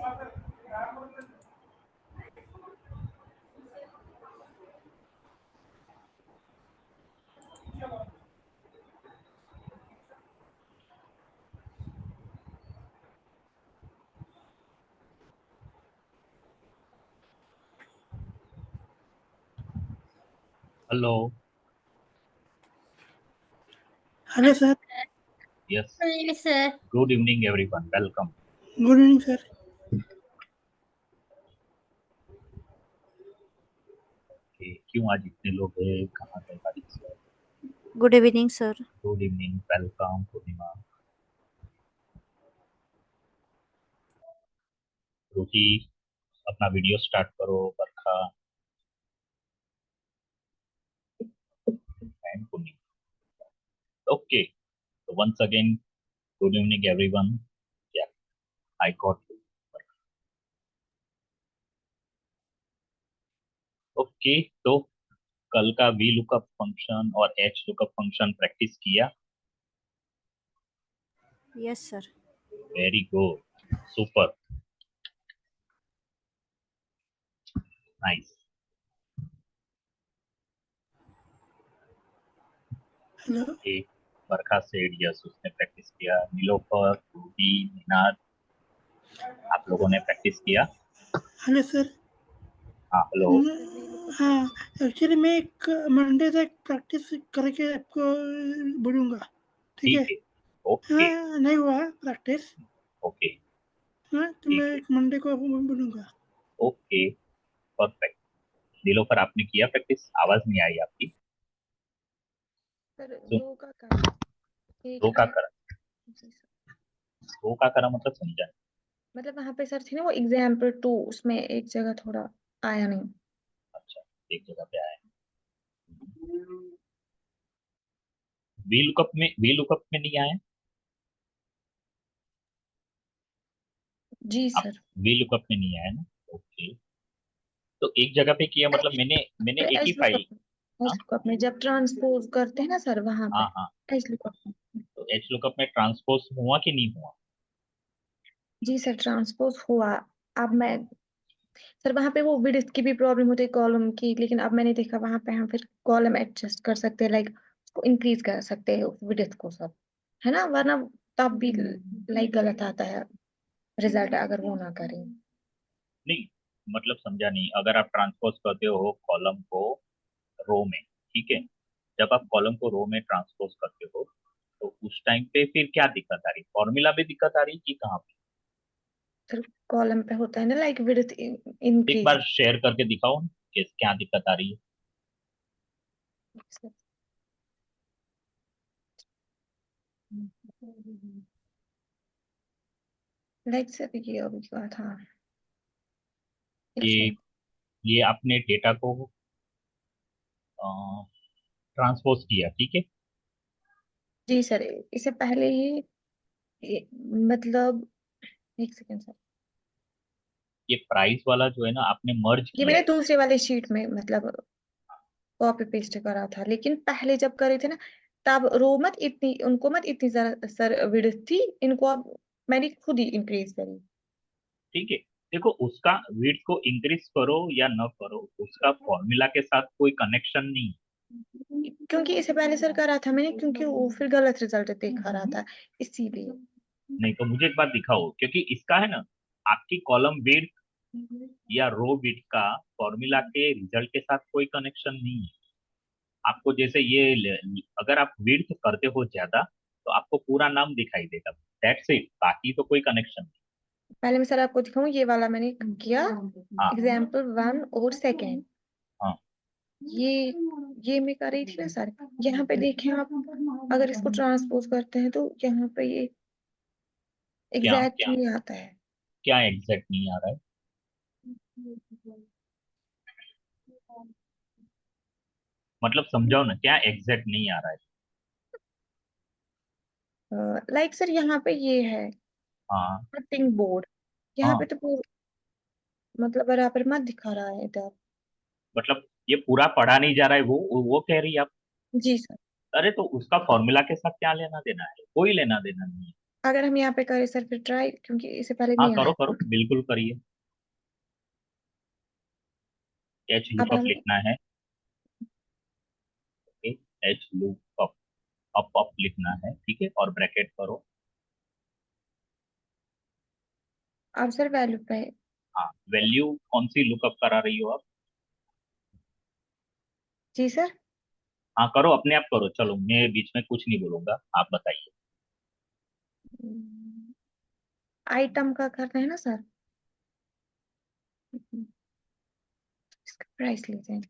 Hello. Hello, sir. Yes. Hello, sir. Good evening, everyone. Welcome. Good evening, sir. Okay. क्यों आज इतने लोग हैं? कहाँ गए बारिश से? Good evening, sir. Good evening. Welcome, पूर्णिमा. रुचि, अपना वीडियो स्टार्ट करो. बरखा and Purnima. Okay. So once again, good evening, everyone. Yeah, I got you. Okay. तो कल का वी लुकअप फंक्शन और एच लुकअप फंक्शन प्रैक्टिस किया. Yes, sir. Very good. Super. Nice. Hello. एक बरखा said, yes, उसने practice किया. Nilofar, Ruby, Ninad, आप लोगों ने प्रैक्टिस किया. Hello sir. हाँ, हेलो. हाँ, एक्चुअली मैं एक मंडे तक प्रैक्टिस करके आपको बोलूँगा. ठीक है. ठीक है. ओके. हाँ, नहीं हुआ प्रैक्टिस. ओके. हाँ, तो ठीक मैं है. एक मंडे को बोलूँगा. ओके. परफेक्ट. नीलोफर, आपने किया प्रैक्टिस? आवाज नहीं आई आपकी. सर सुन. दो का करा एक दो का है। करा. जी सर. दो का करा मतलब समझा नहीं. मतलब वहां पे सर थी ना वो एग्जाम्पल 2 उसमें एक जगह थोड़ा आया नहीं। अच्छा, एक जगह पे आया. वी लुकअप में नहीं आया. जी आप सर. वी लुकअप में नहीं आया ना. ओके. तो एक जगह पे किया मतलब मैंने मैंने एक ही एज फाइल. हाँ लुकअप में जब ट्रांसपोज करते हैं ना सर वहां हाँ पे हाँ. एज लुकअप में। तो एच लुकअप में ट्रांसपोज हुआ कि नहीं हुआ? जी सर ट्रांसपोज हुआ। अब मैं सर वहां पे वो विड्थ की भी प्रॉब्लम होती है कॉलम की, लेकिन अब मैंने देखा वहां पे हम फिर कॉलम एडजस्ट कर सकते हैं, लाइक उसको इंक्रीज कर सकते हैं विड्थ को सब, है ना, वरना तब भी लाइक गलत आता है रिजल्ट अगर वो ना करें। नहीं, मतलब समझा नहीं. अगर आप ट्रांसपोज करते हो कॉलम को रो में, ठीक है, जब आप कॉलम को रो में ट्रांसपोज करते हो तो उस टाइम पे फिर क्या दिक्कत आ रही? फॉर्मूला में दिक्कत आ रही कि कहाँ पे? फिर कॉलम पे होता है ना लाइक विड्थ एक इंक्रीज। बार शेयर करके दिखाओ कि क्या दिक्कत आ रही है. लाइक सर ये अभी क्या था ये इसमें। ये आपने डेटा को ट्रांसपोज किया, ठीक है. जी सर इससे पहले ही ये- मतलब एक सेकेंड सर, ये प्राइस वाला जो है ना, आपने मर्ज ये किया मैंने है. दूसरे वाले शीट में मतलब कॉपी पेस्ट करा था, लेकिन पहले जब करे थे ना तब रो मत इतनी उनको मत इतनी जरा सर विड्थ थी, इनको अब मैंने खुद ही इंक्रीज करी। ठीक है. देखो, उसका विड्थ को इंक्रीज करो या न करो, उसका फॉर्मूला के साथ कोई कनेक्शन नहीं. क्योंकि इससे पहले सर करा था मैंने, क्योंकि वो फिर गलत रिजल्ट दिखा रहा था इसीलिए। नहीं तो मुझे एक बात दिखाओ, क्योंकि इसका है ना, आपकी कॉलम विड्थ या रो विड्थ का फॉर्मूला के रिजल्ट के साथ कोई कनेक्शन नहीं है. आपको जैसे अगर आप विड्थ करते हो ज्यादा तो आपको पूरा नाम दिखाई देगा. दैट्स इट, बाकी तो कोई कनेक्शन नहीं. पहले मैं सर आपको दिखाऊं ये वाला मैंने किया हाँ एग्जाम्पल 1 और सेकेंड। हाँ. ये ये मैं कर रही थी ना सर, यहाँ पे देखें आप, अगर इसको ट्रांसपोज करते हैं तो यहाँ पे ये क्या क्या एग्जैक्टली आता है। क्या एग्जैक्ट नहीं आ रहा है? मतलब समझाओ ना, क्या एग्जैक्ट नहीं आ रहा है? लाइक सर यहाँ पे ये है हाँ कटिंग बोर्ड, यहाँ हाँ. पे तो मतलब बराबर मत दिखा रहा है इधर। मतलब ये पूरा पढ़ा नहीं जा रहा है, वो कह रही है आप? जी सर। अरे तो उसका फॉर्मूला के साथ क्या लेना देना है? कोई लेना देना नहीं है. अगर हम यहाँ पे करें सर फिर ट्राई, क्योंकि इससे पहले हाँ नहीं करो आया। करो, बिल्कुल करिए। एच अब लुकअप हम लिखना है। एच लुकअप, अप अप लिखना है, ठीक है, और ब्रैकेट करो। अब सर वैल्यू पे हाँ, वैल्यू कौन सी लुकअप करा रही हो आप? जी सर, हाँ करो, अपने आप करो, चलो मैं बीच में कुछ नहीं बोलूंगा, आप बताइए। आइटम का करना है ना सर, इसका प्राइस लेते हैं।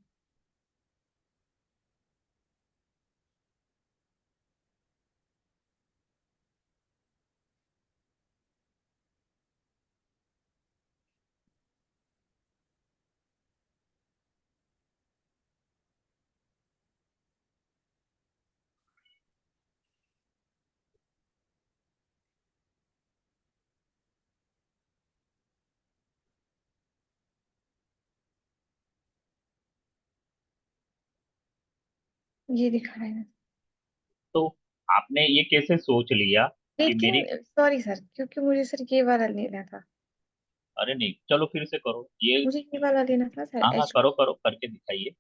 ये दिखा रहा है, तो आपने ये कैसे सोच लिया कि मेरी? लेकिन सॉरी सर, क्योंकि मुझे सर ये वाला लेना था। अरे नहीं, चलो फिर से करो ये। मुझे ये वाला लेना था सर, हाँ हाँ, एच। करो करो, करके दिखाइए।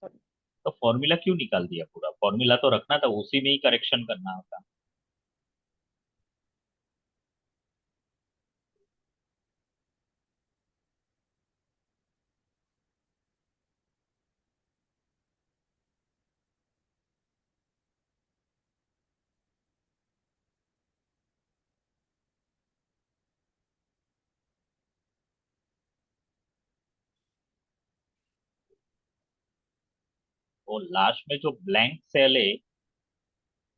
तो फॉर्मूला क्यों निकाल दिया? पूरा फॉर्मूला तो रखना था, उसी में ही करेक्शन करना होता। और लास्ट में जो ब्लैंक सेल है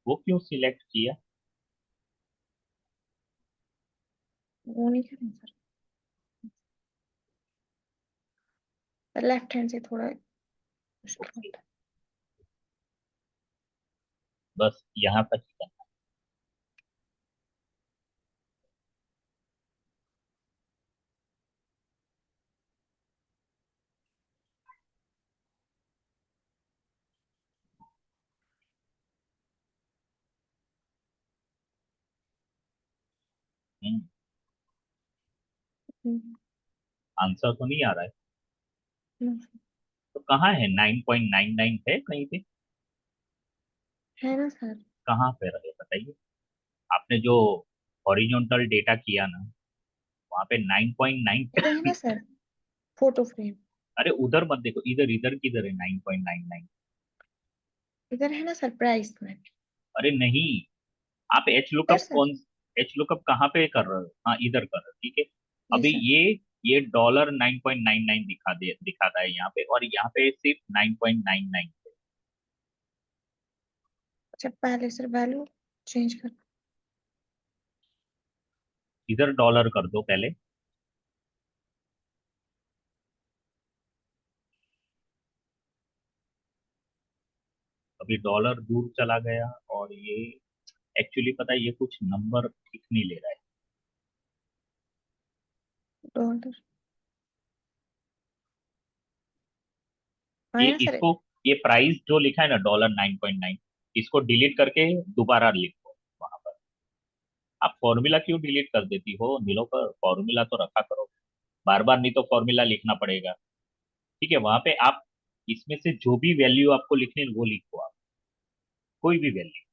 वो क्यों सिलेक्ट किया? वो नहीं करें सर, लेफ्ट हैंड से थोड़ा मुश्किल ओके, होता बस यहाँ तक ही करना। है। आंसर तो नहीं आ रहा है। हम्म, तो कहाँ है? 9.99 है कहीं पे? है ना सर, कहाँ पे रहे बताइए। आपने जो हॉरिजॉन्टल डेटा किया ना, वहाँ पे 9.9। इधर है ना सर, फोटो फ्रेम, अरे उधर मत देखो, इधर इधर किधर है 9.99? इधर है ना सर प्राइस में। अरे नहीं, आप एच इधर लुकअप सर, एच लुकअप कहाँ पे कर रहे हो? हाँ इधर कर रहे हो, ठीक है। जी अभी सर। ये डॉलर 9.99 दिखाता है यहाँ पे, और यहाँ पे सिर्फ 9.99। अच्छा पहले सर वैल्यू चेंज कर, इधर डॉलर कर दो पहले। अभी डॉलर दूर चला गया, और ये एक्चुअली पता है, ये कुछ नंबर ठीक नहीं ले रहा है। डॉलर ये आया ना सर। इसको, ये प्राइस जो लिखा है ना डॉलर 9.9, इसको डिलीट करके दोबारा लिखो वहां पर। आप फॉर्मूला क्यों डिलीट कर देती हो नीलोफर? फॉर्मूला तो रखा करो, बार बार नहीं तो फॉर्मूला लिखना पड़ेगा। ठीक है, वहां पे आप इसमें से जो भी वैल्यू आपको लिखनी है वो लिखो आप, कोई भी वैल्यू।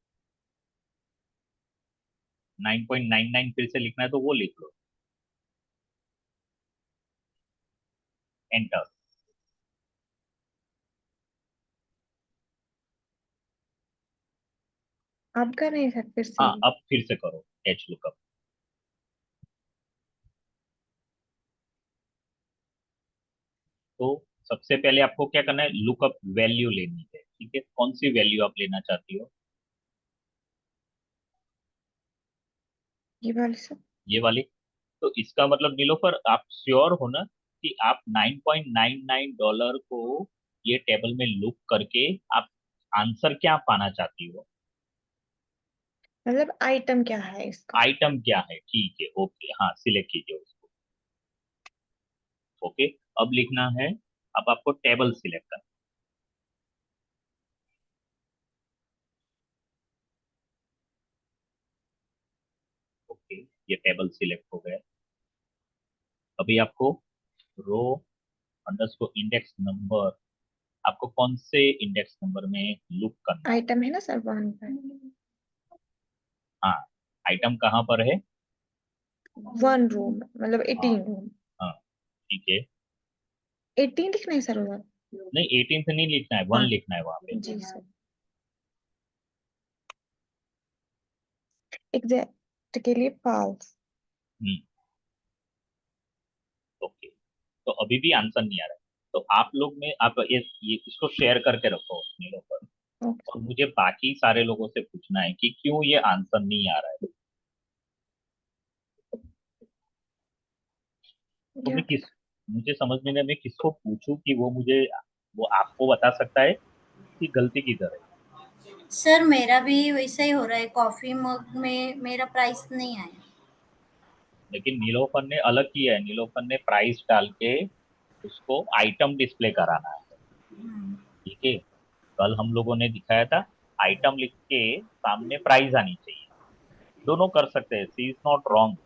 9.99 फिर से लिखना है तो वो लिख लो, एंटर। आप कर रहे हैं सर फिर से हाँ, ही। अब फिर से करो एच लुकअप। तो सबसे पहले आपको क्या करना है? लुकअप वैल्यू लेनी है, ठीक है। कौन सी वैल्यू आप लेना चाहती हो? ये वाली सर, ये वाली। तो इसका मतलब नीलोफर, आप श्योर हो ना कि आप 9.99 डॉलर को ये टेबल में लुक करके आप आंसर क्या पाना चाहती हो? मतलब आइटम क्या है इसका। आइटम क्या है, ठीक है, ओके, हाँ सिलेक्ट कीजिए उसको। ओके, अब लिखना है, अब आपको टेबल सिलेक्ट करना ओके, ये टेबल सिलेक्ट हो गया। अभी आपको रो अंडरस्कोर इंडेक्स नंबर, आपको कौन से इंडेक्स नंबर में लुक करना है? आइटम है ना सर 1 पर। हाँ, आइटम कहाँ पर है? 1 रूम मतलब हाँ 18 रूम। हाँ, ठीक है। 18 लिखना है सर उधर। नहीं, 18 से नहीं लिखना है, 1 हाँ लिखना है वहां पे। जी सर। एग्जैक्ट के लिए पाल्स। हम्म, ओके। तो अभी भी आंसर नहीं आ रहा है। तो आप लोग में आप ये इसको शेयर करके रखो मेलों पर, ओके और मुझे बाकी सारे लोगों से पूछना है कि क्यों ये आंसर नहीं आ रहा है। तो या मुझे समझ में नहीं, मैं किसको पूछूं कि वो आपको बता सकता है कि गलती किधर है। सर मेरा भी वैसा ही हो रहा है, कॉफी मग में मेरा प्राइस नहीं आया। लेकिन नीलोफर ने अलग किया है, नीलोफर ने प्राइस डाल के उसको आइटम डिस्प्ले कराना है। हम्म, ठीक है, कल हम लोगों ने दिखाया था आइटम लिख के सामने प्राइस आनी चाहिए। दोनों कर सकते हैं, सी इज नॉट रॉन्ग,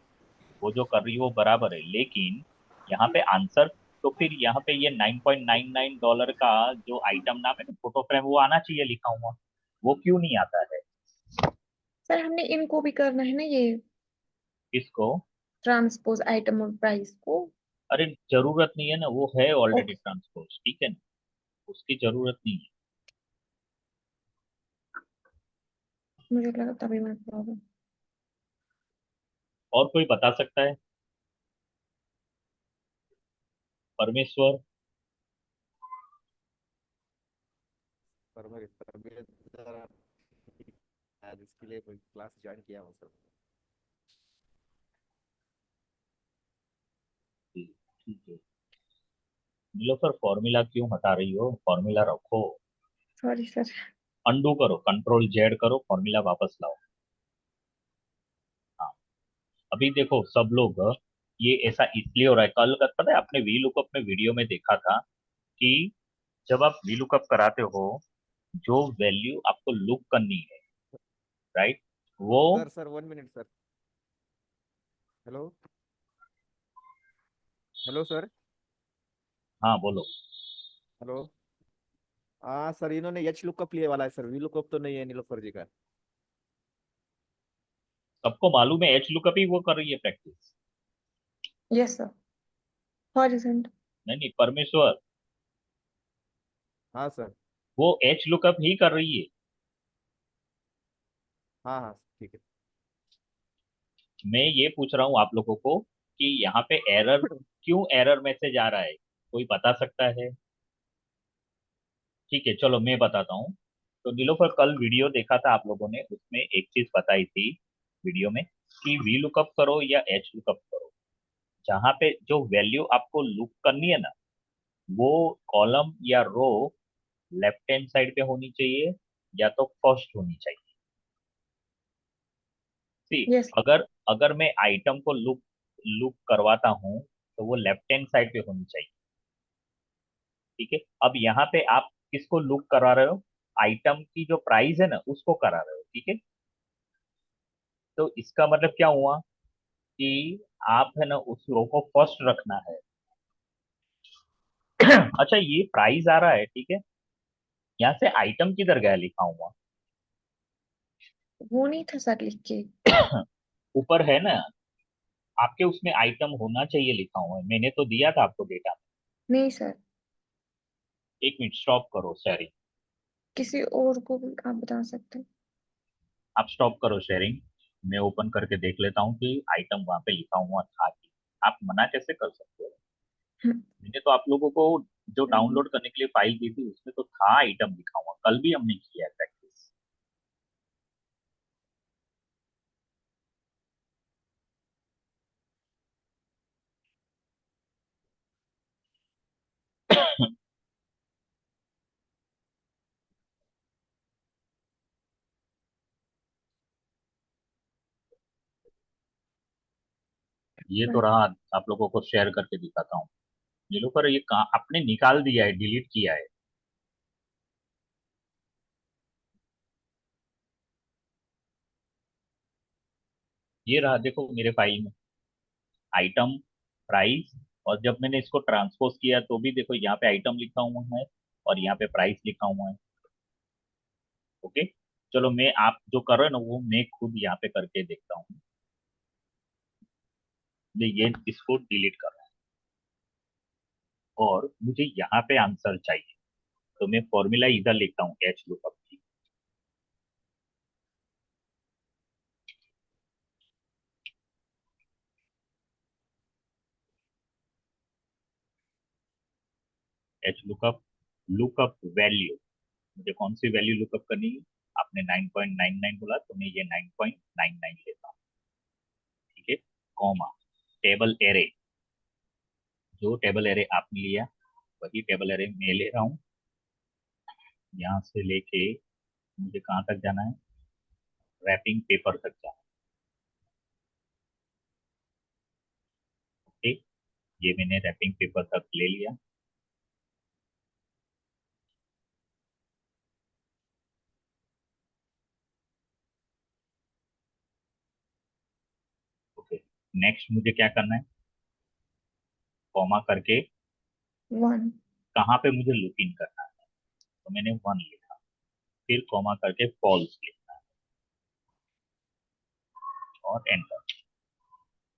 वो जो कर रही है वो बराबर है, लेकिन यहाँ पे आंसर, तो फिर यहाँ पे ये $9.99 का जो आइटम नाम है ना फोटो फ्रेम, वो आना चाहिए लिखा हुआ, वो क्यों नहीं आता है? सर हमने इनको भी करना है ना ये इसको, ट्रांसपोज आइटम और प्राइस को। अरे जरूरत नहीं है ना, वो है ऑलरेडी ओके ट्रांसपोज, ठीक है ना, उसकी जरूरत नहीं है। मुझे लगा तभी मैं प्रॉब्लम। और कोई बता सकता है? परमेश्वर? पर मेरी तबीयत जरा आज इसके लिए कोई क्लास ज्वाइन किया हूँ सर। जी, ठीक है। नीलोफर फॉर्मूला क्यों हटा रही हो? फॉर्मूला रखो। Sorry sir. अंडू करो, कंट्रोल जेड करो, फॉर्मूला वापस लाओ। हाँ, अभी देखो सब लोग, ये ऐसा इसलिए हो रहा है, कल का पता है आपने वी लुकअप में वीडियो में देखा था कि जब आप वी लुकअप कराते हो, जो वैल्यू आपको लुक करनी है, राइट, वो, sir sir 1 minute sir. Hello hello sir. हाँ बोलो। हेलो। हाँ सर, इन्होंने एच लुकअप लिए वाला है सर, वी लुकअप तो नहीं है नीलोफर जी का। सबको मालूम है एच लुकअप ही वो कर रही है प्रैक्टिस। Yes sir. हॉरिजॉन्टल। नहीं नहीं, परमेश्वर, हाँ सर। वो एच लुकअप ही कर रही है। हाँ हाँ ठीक है। मैं ये पूछ रहा हूँ आप लोगों को कि यहाँ पे एरर, क्यों एरर मैसेज आ रहा है, कोई बता सकता है? ठीक है, चलो मैं बताता हूँ। तो नीलोफर, कल वीडियो देखा था आप लोगों ने, उसमें एक चीज बताई थी वीडियो में कि वी लुकअप करो या एच लुकअप करो, जहाँ पे जो वैल्यू आपको लुक करनी है ना, वो कॉलम या रो लेफ्ट हैंड साइड पे होनी चाहिए या तो फर्स्ट होनी चाहिए। सी, यस अगर अगर मैं आइटम को लुक लुक करवाता हूँ तो वो लेफ्ट हैंड साइड पे होनी चाहिए। ठीक है, अब यहाँ पे आप किसको लुक करा रहे हो? आइटम की जो प्राइस है ना उसको करा रहे हो, ठीक है। तो इसका मतलब क्या हुआ कि आप है ना उस रो को फर्स्ट रखना है। अच्छा, ये प्राइस आ रहा है, ठीक है, यहाँ से आइटम किधर गया लिखा हुआ? वो नहीं था सर लिख के। ऊपर है ना, आपके उसमें आइटम होना चाहिए लिखा हुआ है, मैंने तो दिया था आपको डेटा। नहीं सर। एक मिनट, स्टॉप करो शेयरिंग। किसी और को भी आप बता सकते हैं। आप स्टॉप करो शेयरिंग, मैं ओपन करके देख लेता हूँ कि आइटम वहां पे लिखा हुआ था कि, आप मना कैसे कर सकते हो? हम्म, मैंने तो आप लोगों को जो डाउनलोड करने के लिए फाइल दी थी उसमें तो था आइटम लिखा हुआ, कल भी हमने किया है प्रैक्टिस। ये तो रहा, आप लोगों को शेयर करके दिखाता हूँ। ये लोग पर ये कहाँ आपने निकाल दिया है, डिलीट किया है? ये रहा, देखो मेरे फाइल में आइटम, प्राइस, और जब मैंने इसको ट्रांसपोज किया तो भी देखो यहाँ पे आइटम लिखा हुआ है और यहाँ पे प्राइस लिखा हुआ है। ओके, चलो मैं आप जो कर रहे हो ना वो मैं खुद यहाँ पे करके देखता हूँ। मैं ये इसको डिलीट कर रहा हूँ और मुझे यहाँ पे आंसर चाहिए, तो मैं फॉर्मूला इधर लिखता हूँ एच लुकअप की। एच लुकअप, लुकअप वैल्यू, मुझे कौन सी वैल्यू लुकअप करनी है? आपने 9.99 बोला तो मैं ये 9.99 लेता हूँ। ठीक है, कॉमा, टेबल एरे, जो टेबल एरे आपने लिया वही टेबल एरे मैं ले रहा हूँ। यहाँ से लेके मुझे कहाँ तक जाना है? रैपिंग पेपर तक जाना है। ओके, ये मैंने रैपिंग पेपर तक ले लिया। ओके, नेक्स्ट मुझे क्या करना है? कॉमा करके 1 कहाँ पे मुझे लुक इन करना है, तो मैंने 1 लिखा, फिर कॉमा करके फॉल्स लिखना है और एंटर।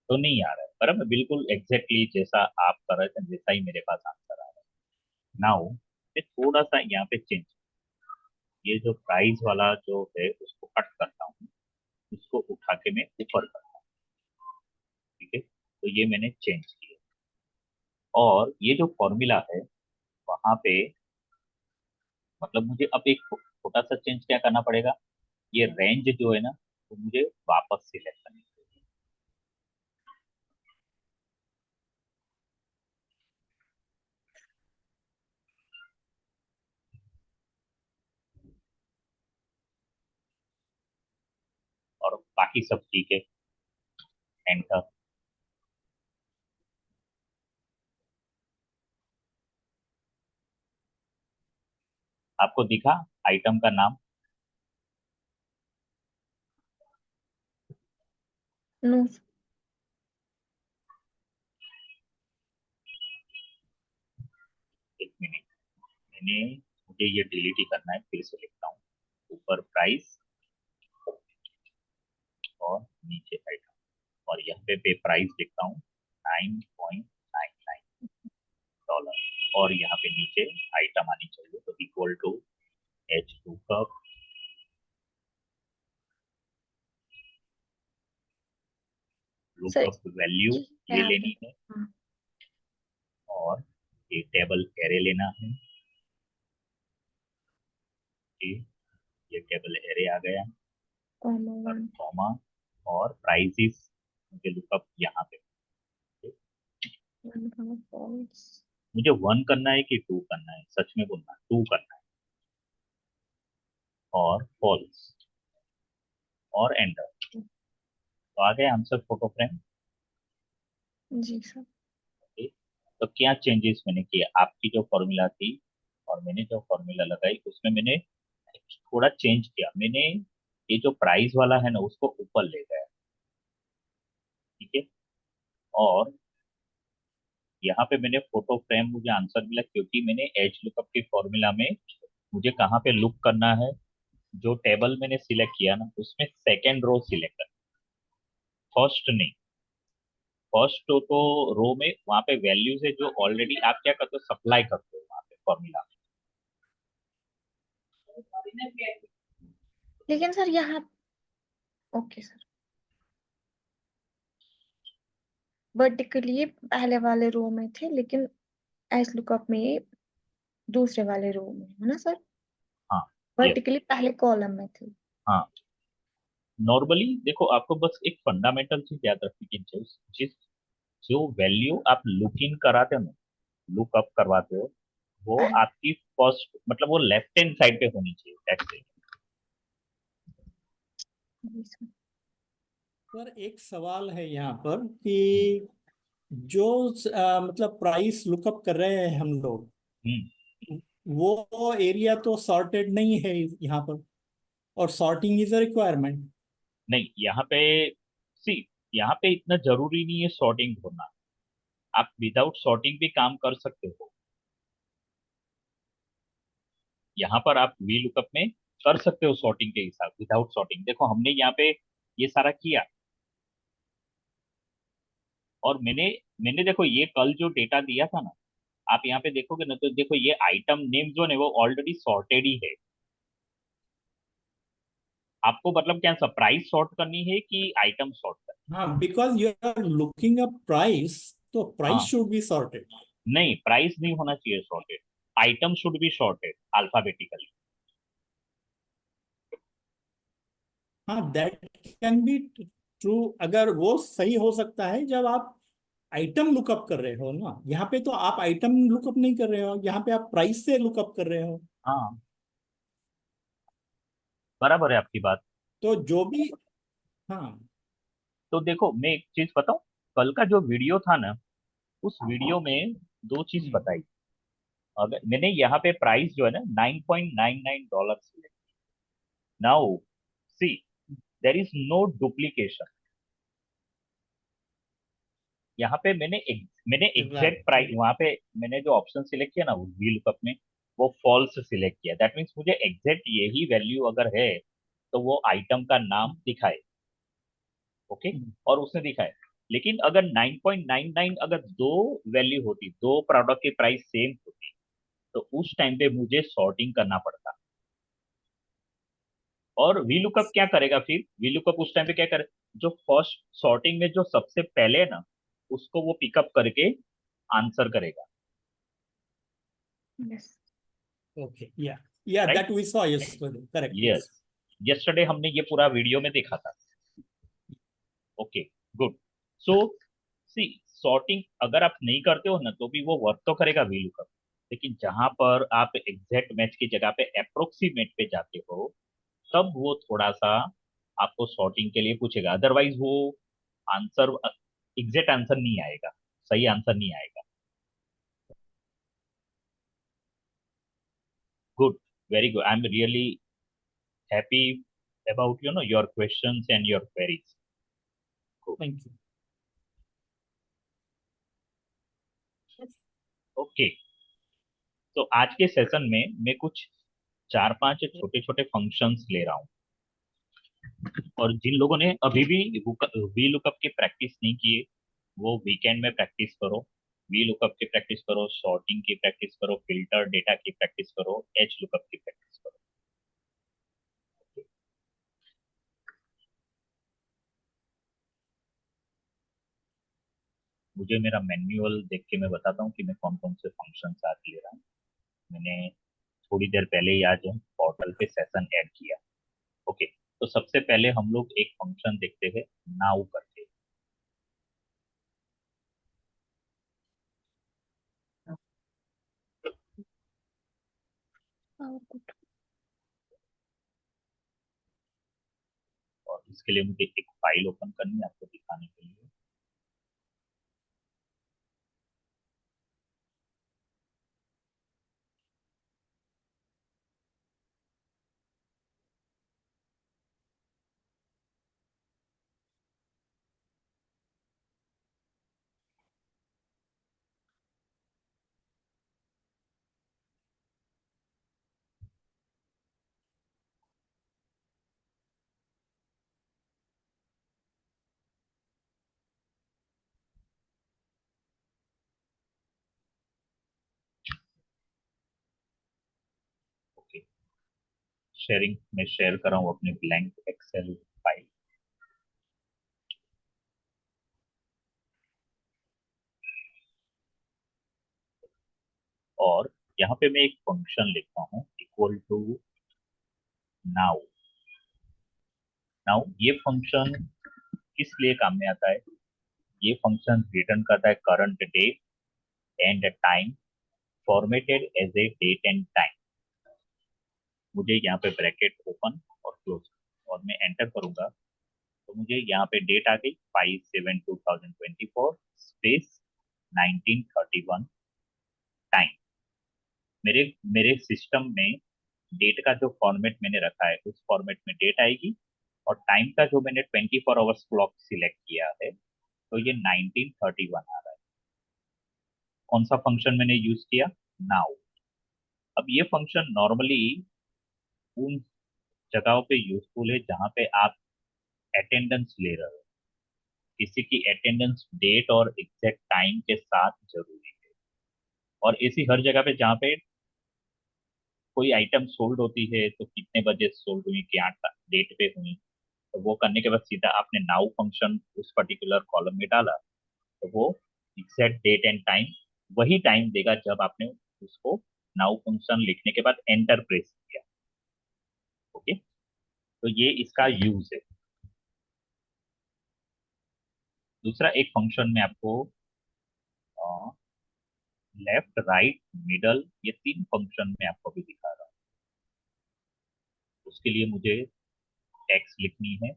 तो नहीं आ रहा है बराबर, बिल्कुल एग्जैक्टली जैसा आप कर रहे थे जैसा ही मेरे पास आंसर आ रहा है। नाउ मैं थोड़ा सा यहाँ पे चेंज, ये जो प्राइस वाला जो है उसको कट करता हूँ, उसको उठा के मैं ऊपर करता हूँ। ठीक है, तो ये मैंने चेंज किया और ये जो फॉर्मूला है वहां पे मतलब मुझे अब एक छोटा सा चेंज क्या करना पड़ेगा, ये रेंज जो है ना वो मुझे वापस सिलेक्ट करनी पड़ेगी। और बाकी सब ठीक है, एंटर। आपको दिखा आइटम का नाम? नो एक मिनट, मैंने मुझे ये डिलीट ही करना है, फिर से लिखता हूँ, ऊपर प्राइस और नीचे आइटम, और यहाँ पे प्राइस लिखता हूँ 9.99 डॉलर, और यहाँ पे नीचे आइटम आनी चाहिए, तो equal to H lookup sir lookup value ये यहाँ पे लेनी है हाँ और ये टेबल एरे लेना है। ये टेबल एरे आ गया कॉमा और 1 कॉमा और प्राइसिस मुझे लुकअप यहाँ पे, 1 कॉमा फॉल्स मुझे 1 करना है कि 2 करना है? सच में बोलना, 2 करना है और फॉल्स और एंटर। तो आ गया आंसर फोटो फ्रेम। जी सर। ओके, तो क्या चेंजेस मैंने किए? आपकी जो फॉर्मूला थी और मैंने जो फॉर्मूला लगाई उसमें मैंने थोड़ा चेंज किया। मैंने ये जो प्राइस वाला है ना उसको ऊपर ले गया। ठीक है, और यहाँ पे मैंने फोटो फ्रेम मुझे आंसर मिला क्योंकि मैंने एच लुकअप की फॉर्मूला में मुझे कहाँ पे लुक करना है, जो टेबल मैंने सिलेक्ट किया ना उसमें सेकेंड रो सिलेक्ट करना, फर्स्ट नहीं। फर्स्ट तो रो में वहां पे वैल्यूज है जो ऑलरेडी आप क्या करते हो, सप्लाई करते हो वहां पे फॉर्मूला लेकिन सर यहाँ ओके सर वर्टिकली पहले वाले रो में थे लेकिन एस लुकअप में ये दूसरे वाले रो में है ना सर। हाँ, यस, वर्टिकली पहले कॉलम में थे। हाँ। नॉर्मली देखो आपको बस एक फंडामेंटल चीज याद रखनी कि जिस जो वैल्यू आप लुक इन कराते हो ना, लुक अप करवाते हो, वो आपकी फर्स्ट मतलब वो लेफ्ट हैंड साइड पे होनी चाहिए, दैट्स इट। जी सर। सर एक सवाल है यहाँ पर कि जो मतलब प्राइस लुकअप कर रहे हैं हम लोग, हम्म, वो एरिया तो सॉर्टेड नहीं है यहाँ पर, और सॉर्टिंग इज अ रिक्वायरमेंट। नहीं यहाँ पे सी, यहाँ पे इतना जरूरी नहीं है सॉर्टिंग होना, आप विदाउट सॉर्टिंग भी काम कर सकते हो। यहाँ पर आप वी लुकअप में कर सकते हो सॉर्टिंग के हिसाब, विदाउट सॉर्टिंग। देखो हमने यहाँ पे ये सारा किया, और मैंने मैंने देखो ये कल जो डेटा दिया था ना, आप यहाँ पे देखोगे ना, तो देखो ये आइटम नेम जो है वो ऑलरेडी सॉर्टेड ही है। आपको मतलब क्या प्राइस सॉर्ट करनी है कि आइटम सॉर्ट करनी हाँ, because you are looking a price, तो है? प्राइस हाँ, शुड बी सॉर्टेड। नहीं, प्राइस नहीं होना चाहिए sorted, item should be sorted alphabetically. हाँ, दैट कैन बी ट्रू। अगर वो सही हो सकता है जब आप आइटम लुकअप कर रहे हो ना, यहाँ पे तो आप आइटम लुकअप नहीं कर रहे हो, यहाँ पे आप प्राइस से लुकअप कर रहे हो। हाँ, बराबर है आपकी बात। तो जो भी, हाँ, तो देखो मैं एक चीज बताऊं, कल का जो वीडियो था ना, उस वीडियो में दो चीज बताई। अगर मैंने यहाँ पे प्राइस जो है ना $9.99 select, now see there is no duplication. यहाँ पे मैंने एग्जैक्ट प्राइस, राइट, वहां पे मैंने जो ऑप्शन सिलेक्ट किया ना वी लुकअप में, वो फॉल्स सिलेक्ट किया। दैट मीन्स मुझे एग्जैक्ट यही वैल्यू अगर है तो वो आइटम का नाम दिखाए, ओके, और उसने दिखाया। लेकिन अगर 9.99 अगर दो वैल्यू होती, दो प्रोडक्ट की प्राइस सेम होती, तो उस टाइम पे मुझे सॉर्टिंग करना पड़ता। और वी लुकअप क्या करेगा फिर, वी लुकअप उस टाइम पे क्या करे, जो फर्स्ट सॉर्टिंग में जो सबसे पहले है ना, उसको वो पिकअप करके आंसर करेगा। Yes. Okay, yeah right, that we saw yesterday, correct, yes, yes. Yesterday हमने ये पूरा वीडियो में देखा था। Okay, good. So see, sorting अगर आप नहीं करते हो ना, तो भी वो वर्क तो करेगा वी लुकअप। लेकिन जहां पर आप एग्जैक्ट मैच की जगह पे अप्रोक्सीमेट पे जाते हो, तब वो थोड़ा सा आपको सॉर्टिंग के लिए पूछेगा, अदरवाइज वो आंसर, एग्जैक्ट आंसर नहीं आएगा, सही आंसर नहीं आएगा। Good, very good, I am really happy about your questions and your queries. Thank you. Okay, तो आज के सेशन में मैं कुछ चार पांच छोटे छोटे फंक्शंस ले रहा हूँ, और जिन लोगों ने अभी भी वी लुकअप की प्रैक्टिस नहीं की है, वो वीकेंड में प्रैक्टिस करो। वी लुकअप की प्रैक्टिस करो, सॉर्टिंग की प्रैक्टिस करो, फिल्टर डेटा की प्रैक्टिस करो, एच लुकअप की प्रैक्टिस करो। मुझे मेरा मैनुअल देख के मैं बताता हूँ कि मैं कौन कौन से फंक्शन आज ले रहा हूँ। मैंने थोड़ी देर पहले ही आज पोर्टल पे सेशन ऐड किया। ओके, तो सबसे पहले हम लोग एक फंक्शन देखते हैं, नाउ करके। और इसके लिए मुझे एक फाइल ओपन करनी है आपको दिखाने के लिए। ओके, शेयरिंग में शेयर कर रहा हूँ अपनी ब्लैंक एक्सेल फाइल। और यहाँ पे मैं एक फंक्शन लिखता हूँ, इक्वल टू नाउ। नाउ ये फंक्शन किस लिए काम में आता है, ये फंक्शन रिटर्न करता है current date and time formatted as a date and time. मुझे यहाँ पे ब्रैकेट ओपन और क्लोज, और मैं एंटर करूंगा, तो मुझे यहाँ पे डेट आ गई 5/7/2024 स्पेस 1931 टाइम। मेरे मेरे सिस्टम में डेट का जो फॉर्मेट मैंने रखा है, उस फॉर्मेट में डेट आएगी, और टाइम का जो मैंने 24 आवर्स क्लॉक सिलेक्ट किया है तो ये 1931 आ रहा है। कौन सा फंक्शन मैंने यूज किया? नाउ। अब ये फंक्शन नॉर्मली उन जगहों पे यूजफुल है जहां पे आप अटेंडेंस ले रहे हो, किसी की अटेंडेंस डेट और एग्जैक्ट टाइम के साथ जरूरी है। और ऐसी हर जगह पे जहाँ पे कोई आइटम सोल्ड होती है तो कितने बजे सोल्ड हुई, क्या डेट पे हुई, तो वो करने के बाद सीधा आपने नाउ फंक्शन उस पर्टिकुलर कॉलम में डाला तो वो एग्जैक्ट डेट एंड टाइम वही टाइम देगा जब आपने उसको नाउ फंक्शन लिखने के बाद एंटर प्रेस किया। ओके, तो ये इसका यूज है। दूसरा एक फंक्शन में आपको लेफ्ट राइट मिडल ये 3 फंक्शन में आपको भी दिखा रहा हूँ। उसके लिए मुझे टेक्स्ट लिखनी है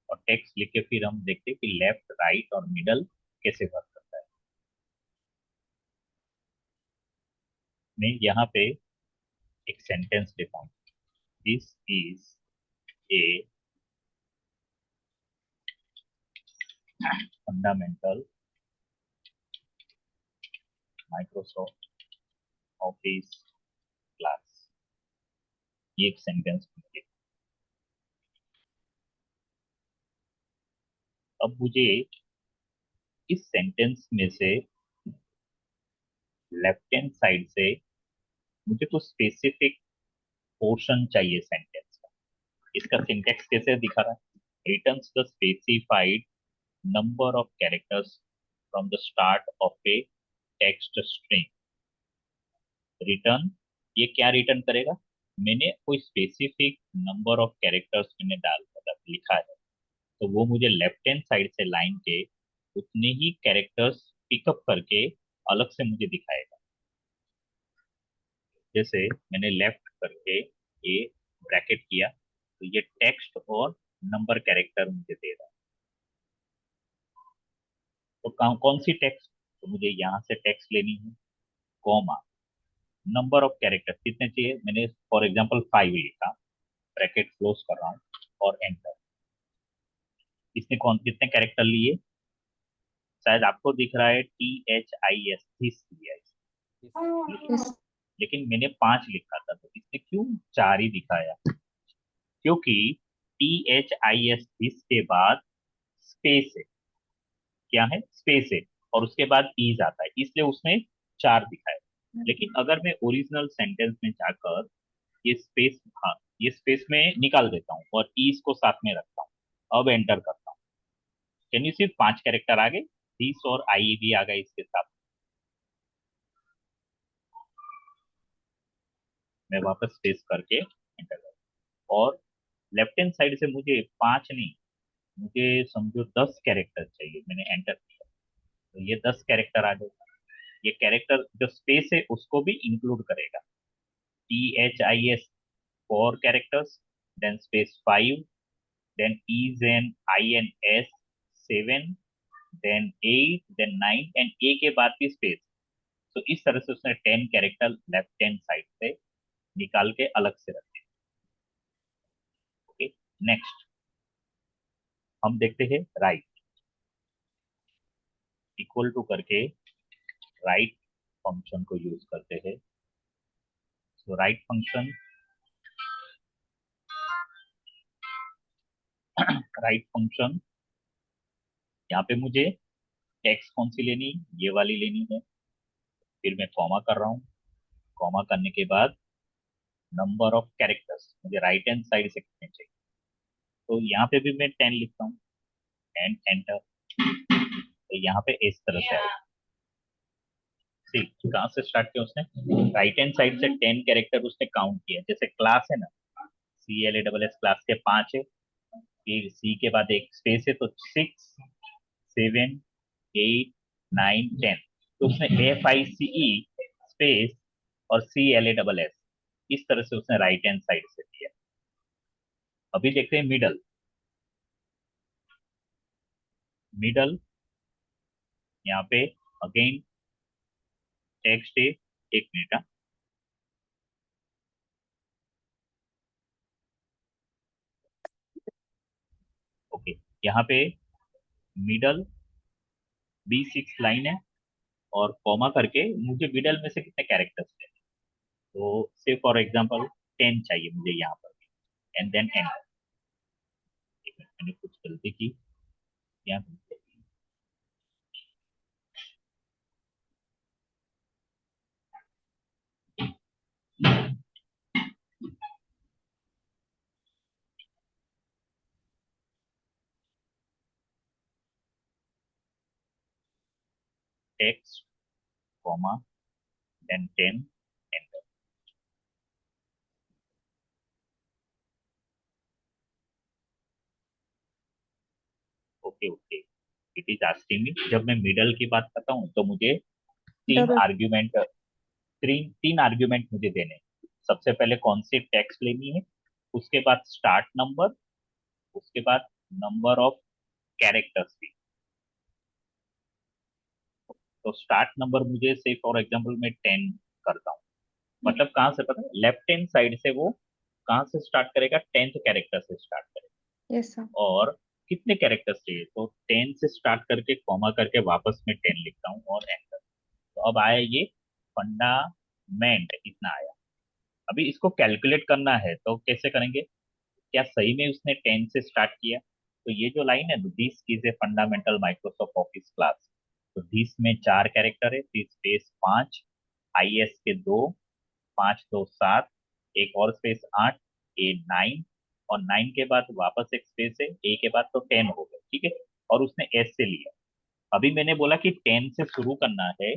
और टेक्स्ट लिख के फिर हम देखते हैं कि लेफ्ट राइट और मिडल कैसे वर्क करता है। मैं यहाँ पे एक सेंटेंस लिखा हूँ, this is a fundamental Microsoft office class. ये एक सेंटेंस लिखा। अब मुझे इस सेंटेंस में से लेफ्ट हैंड साइड से मुझे कुछ स्पेसिफिक पोर्शन चाहिए सेंटेंस का। इसका सिंटेक्स कैसे दिखा रहा है? Returns the specified number of characters from the start of A text string. Return, ये क्या रिटर्न करेगा? मैंने कोई स्पेसिफिक नंबर ऑफ कैरेक्टर्स मैंने डाल मतलब लिखा है तो वो मुझे लेफ्ट हैंड साइड से लाइन के उतने ही कैरेक्टर्स पिकअप करके अलग से मुझे दिखाएगा। जैसे मैंने लेफ्ट करके ये ब्रैकेट किया तो ये टेक्स्ट और नंबर कैरेक्टर मुझे दे रहा है। तो कौन सी टेक्स्ट? तो मुझे यहाँ से टेक्स्ट लेनी है, कॉमा नंबर ऑफ कैरेक्टर कितने चाहिए? मैंने फॉर एग्जांपल 5 लिखा, ब्रैकेट क्लोज कर रहा हूँ और एंटर। इसने कौन कितने कैरेक्टर लिए? शायद आपको दिख रहा है THIS, दिस लिया है। Yes. लेकिन मैंने 5 लिखा था तो इसने क्यों 4 ही दिखाया? क्योंकि THIS दिस के बाद स्पेस है। क्या है? स्पेस है और उसके बाद ईज आता है, इसलिए उसने 4 दिखाया। लेकिन अगर मैं ओरिजिनल सेंटेंस में जाकर ये स्पेस, हाँ ये स्पेस में निकाल देता हूँ और ईज को साथ में रखता हूँ, अब एंटर करता हूँ, कैन यू सिर्फ 5 कैरेक्टर आ गए, दिस और आई भी आ गए इसके साथ। मैं वापस स्पेस करके एंटर करता और लेफ्ट हैंड साइड से मुझे 5 नहीं, मुझे समझो 10 कैरेक्टर चाहिए। मैंने एंटर किया तो ये 10 कैरेक्टर आ जाएगा। ये कैरेक्टर जो स्पेस है उसको भी इंक्लूड करेगा। THIS 4 characters, then space 5, then E's and I and S 7, then 8, then 9 and A के बाद भी स्पेस। तो इस तरह से उसने 10 कैरेक्टर लेफ्ट हैंड साइड से निकाल के अलग से रखे। ओके, नेक्स्ट हम देखते हैं राइट। इक्वल टू करके राइट फंक्शन को यूज करते हैं। तो राइट फंक्शन, राइट फंक्शन यहाँ पे मुझे टेक्स्ट कौन सी लेनी? ये वाली लेनी है। फिर मैं कॉमा कर रहा हूँ, कॉमा करने के बाद नंबर ऑफ कैरेक्टर्स मुझे राइट हैंड साइड से कितने चाहिए, तो यहाँ पे भी मैं 10 लिखता हूँ एंड एंटर। तो यहाँ पे इस तरह से आएगा। ठीक, कहाँ से स्टार्ट किया उसने? राइट हैंड साइड से 10 कैरेक्टर उसने काउंट किया। जैसे क्लास है ना, CLASS क्लास के 5 है, फिर C के बाद एक स्पेस है तो 6 7 8 9 10, तो उसने FICE स्पेस और CLASS इस तरह से उसने राइट हैंड साइड से दिया। अभी देखते हैं मिडल। मिडल यहाँ पे अगेन टेक्स्ट है, एक मिनट। ओके, यहाँ पे मिडल B6 लाइन है और कॉमा करके मुझे मिडल में से कितने कैरेक्टर्स चाहिए, तो से फॉर एग्जांपल 10 चाहिए मुझे यहाँ पर, एंड देन एंटर। मैंने कुछ गलती की यहाँ पे। Text comma then 10 enter. Okay okay, it is asking me, जब मैं मिडल की बात करता हूँ तो मुझे तीन डबल आर्ग्यूमेंट तीन आर्ग्यूमेंट मुझे देने हैं। सबसे पहले कौन सी टेक्स्ट लेनी है, उसके बाद स्टार्ट नंबर, उसके बाद नंबर ऑफ कैरेक्टर्स भी। तो स्टार्ट नंबर मुझे से फॉर एग्जांपल मैं 10 करता हूँ, मतलब कहाँ से पता है, लेफ्ट हैंड साइड से वो कहाँ से स्टार्ट करेगा, 10th कैरेक्टर से स्टार्ट करेगा। Yes sir. और कितने कैरेक्टर्स चाहिए, तो 10 से स्टार्ट करके कॉमा करके वापस में 10 लिखता हूँ और एंटर। तो अब आया ये फंडामेंट, इतना आया। अभी इसको कैलकुलेट करना है तो कैसे करेंगे, क्या सही में उसने 10 से स्टार्ट किया, तो ये जो लाइन है, this is a fundamental Microsoft office class, तो दिस में 4 कैरेक्टर है, दिस स्पेस 5, IS के 2, 5 2 7, एक और स्पेस 8, ए 9, और 9 के बाद वापस एक स्पेस है, ए के बाद तो 10 हो गए, ठीक है। और उसने एस से लिया। अभी मैंने बोला कि 10 से शुरू करना है,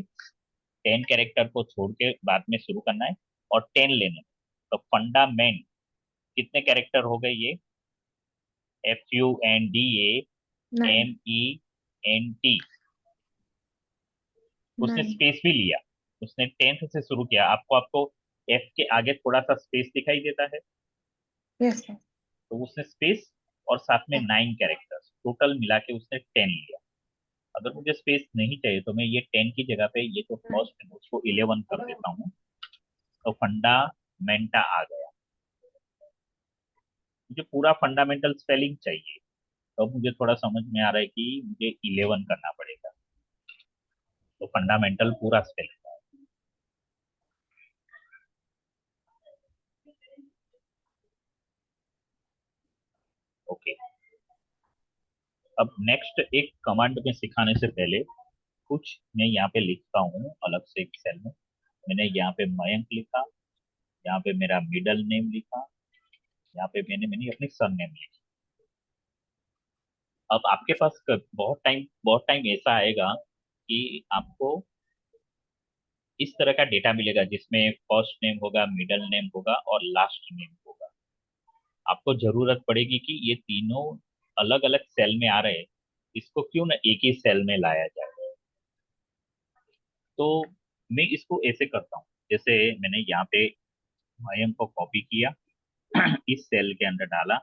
10 कैरेक्टर को छोड़ के बाद में शुरू करना है और 10 लेना है। तो फंडामेंट कितने कैरेक्टर हो गए ये, नाइन FUNDAMENT। उसने नाइन स्पेस भी लिया, उसने 10th से शुरू किया। आपको आपको एफ के आगे थोड़ा सा स्पेस दिखाई देता है, यस सर। तो उसने स्पेस और साथ में 9 कैरेक्टर्स टोटल मिला के उसने 10 लिया। अगर मुझे स्पेस नहीं चाहिए तो मैं ये 10 की जगह पे ये जो फर्स्ट है उसको 11 कर देता हूँ, तो फंडामेंटा आ गया। मुझे पूरा फंडामेंटल स्पेलिंग चाहिए, तो अब मुझे थोड़ा समझ में आ रहा है कि मुझे 11 करना पड़ेगा, तो फंडामेंटल पूरा स्पेलिंग। ओके, अब नेक्स्ट एक कमांड में सिखाने से पहले कुछ मैं यहाँ पे लिखता हूँ अलग से एक सेल में। मैंने यहाँ पे मयंक लिखा, यहाँ पे मेरा मिडल नेम लिखा, यहाँ पे मैंने मैंने अपनी सर नेम लिखी। अब आपके पास बहुत टाइम ऐसा आएगा कि आपको इस तरह का डेटा मिलेगा जिसमें फर्स्ट नेम होगा, मिडल नेम होगा और लास्ट नेम होगा। आपको जरूरत पड़ेगी कि ये तीनों अलग अलग सेल में आ रहे हैं, इसको क्यों ना एक ही सेल में लाया जाए। तो मैं इसको ऐसे करता हूँ, जैसे मैंने यहाँ पे मयंक को कॉपी किया, इस सेल के अंदर डाला,